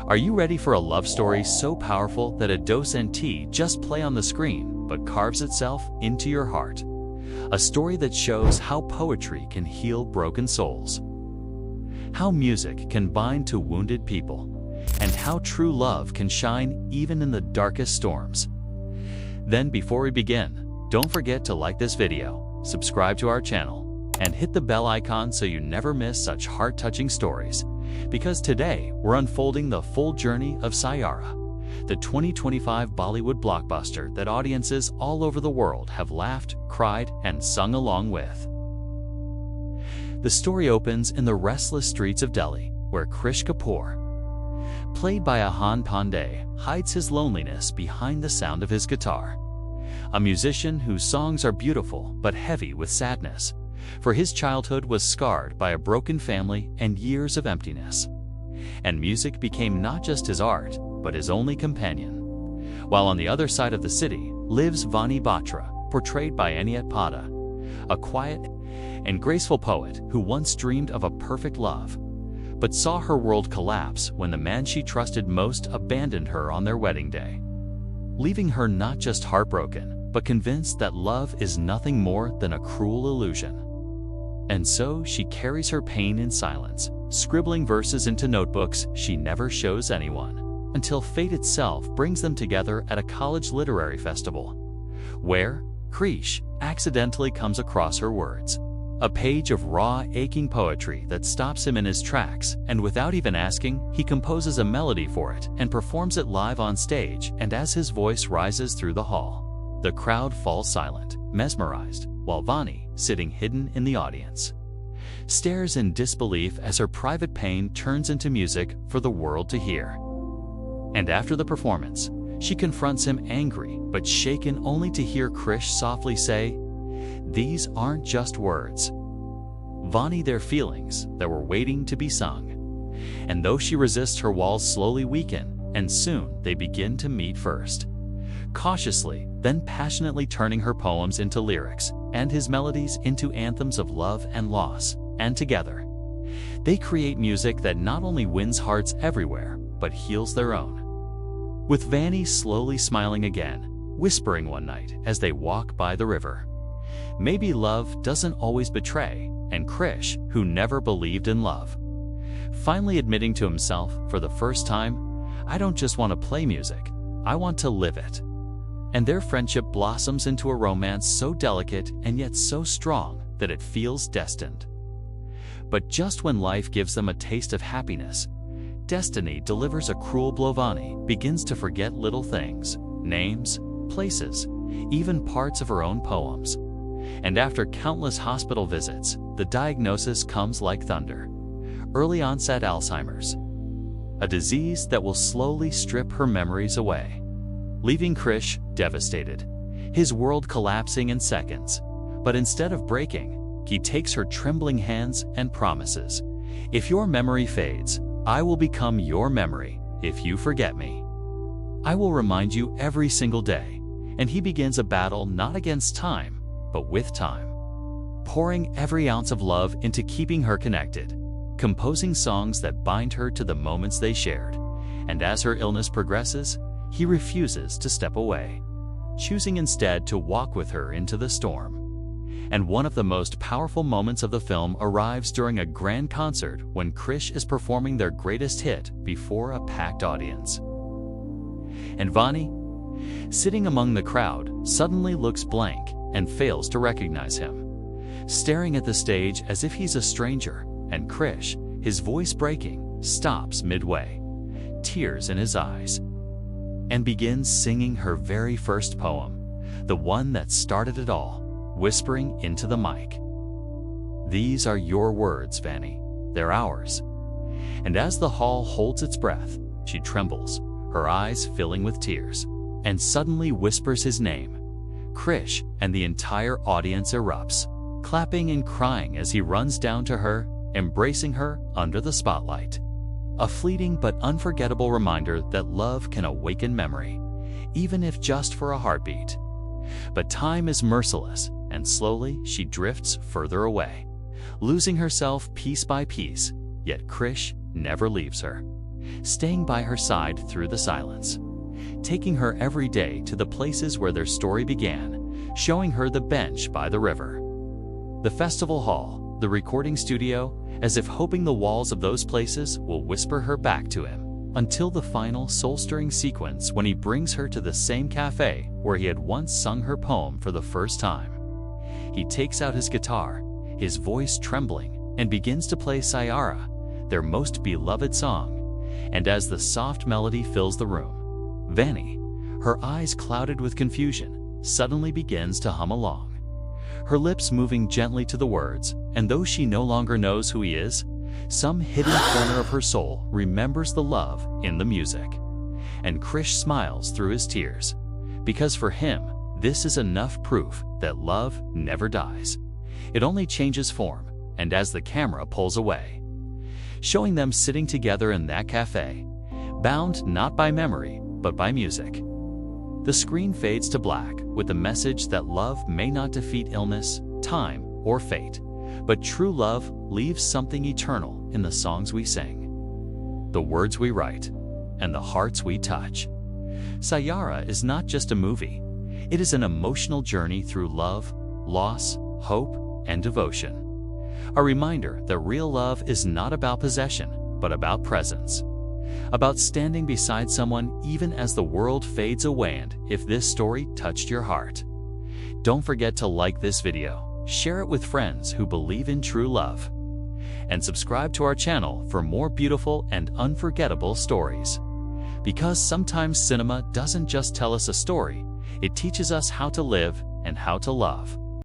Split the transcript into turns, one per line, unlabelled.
Are you ready for a love story so powerful that a dose and tea just play on the screen, but carves itself into your heart? A story that shows how poetry can heal broken souls, how music can bind to wounded people, and how true love can shine even in the darkest storms. Then before we begin, don't forget to like this video, subscribe to our channel, and hit the bell icon so you never miss such heart-touching stories. Because today, we're unfolding the full journey of Saiyaara, the 2025 Bollywood blockbuster that audiences all over the world have laughed, cried, and sung along with. The story opens in the restless streets of Delhi, where Krish Kapoor, played by Ahan Pandey, hides his loneliness behind the sound of his guitar. A musician whose songs are beautiful but heavy with sadness, for his childhood was scarred by a broken family and years of emptiness. And music became not just his art, but his only companion. While on the other side of the city lives Vaani, portrayed by Aniat Pada, a quiet and graceful poet who once dreamed of a perfect love, but saw her world collapse when the man she trusted most abandoned her on their wedding day, leaving her not just heartbroken, but convinced that love is nothing more than a cruel illusion. And so she carries her pain in silence, scribbling verses into notebooks she never shows anyone, until fate itself brings them together at a college literary festival, where Krish accidentally comes across her words. A page of raw, aching poetry that stops him in his tracks, and without even asking, he composes a melody for it and performs it live on stage. And as his voice rises through the hall, the crowd falls silent, mesmerized, while Vaani, sitting hidden in the audience, stares in disbelief as her private pain turns into music for the world to hear. And after the performance, she confronts him angry but shaken, only to hear Krish softly say, "These aren't just words, Vaani, they're feelings that were waiting to be sung." And though she resists, her walls slowly weaken, and soon they begin to meet, first cautiously, then passionately, turning her poems into lyrics and his melodies into anthems of love and loss. And together, they create music that not only wins hearts everywhere, but heals their own. With Vaani slowly smiling again, whispering one night as they walk by the river, "Maybe love doesn't always betray," and Krish, who never believed in love, finally admitting to himself for the first time, "I don't just want to play music, I want to live it." And their friendship blossoms into a romance so delicate and yet so strong that it feels destined. But just when life gives them a taste of happiness, destiny delivers a cruel blow. Vaani begins to forget little things, names, places, even parts of her own poems. And after countless hospital visits, the diagnosis comes like thunder: early onset Alzheimer's, a disease that will slowly strip her memories away, leaving Krish devastated, his world collapsing in seconds. But instead of breaking, he takes her trembling hands and promises, "If your memory fades, I will become your memory. If you forget me, I will remind you every single day." And he begins a battle not against time, but with time, pouring every ounce of love into keeping her connected, composing songs that bind her to the moments they shared. And as her illness progresses, he refuses to step away, choosing instead to walk with her into the storm. And one of the most powerful moments of the film arrives during a grand concert when Krish is performing their greatest hit before a packed audience. And Vaani, sitting among the crowd, suddenly looks blank and fails to recognize him, staring at the stage as if he's a stranger. And Krish, his voice breaking, stops midway, tears in his eyes, and begins singing her very first poem, the one that started it all, whispering into the mic, "These are your words, Vaani, they're ours." And as the hall holds its breath, she trembles, her eyes filling with tears, and suddenly whispers his name, Krish, and the entire audience erupts, clapping and crying as he runs down to her, embracing her under the spotlight. A fleeting but unforgettable reminder that love can awaken memory, even if just for a heartbeat. But time is merciless, and slowly she drifts further away, losing herself piece by piece. Yet Krish never leaves her. staying by her side through the silence, taking her every day to the places where their story began, showing her the bench by the river, the festival hall, the recording studio, as if hoping the walls of those places will whisper her back to him, until the final soul-stirring sequence when he brings her to the same cafe where he had once sung her poem for the first time. He takes out his guitar, his voice trembling, and begins to play Saiyaara, their most beloved song, and as the soft melody fills the room, Vaani, her eyes clouded with confusion, suddenly begins to hum along, her lips moving gently to the words, and though she no longer knows who he is, some hidden corner of her soul remembers the love in the music. And Krish smiles through his tears, because for him, this is enough proof that love never dies. It only changes form, and as the camera pulls away, showing them sitting together in that cafe, bound not by memory, but by music. The screen fades to black with the message that love may not defeat illness, time, or fate, but true love leaves something eternal in the songs we sing, the words we write, and the hearts we touch. Saiyaara is not just a movie. It is an emotional journey through love, loss, hope, and devotion. A reminder that real love is not about possession, but about presence. About standing beside someone even as the world fades away. And if this story touched your heart, don't forget to like this video, share it with friends who believe in true love, and subscribe to our channel for more beautiful and unforgettable stories. Because sometimes cinema doesn't just tell us a story, it teaches us how to live and how to love.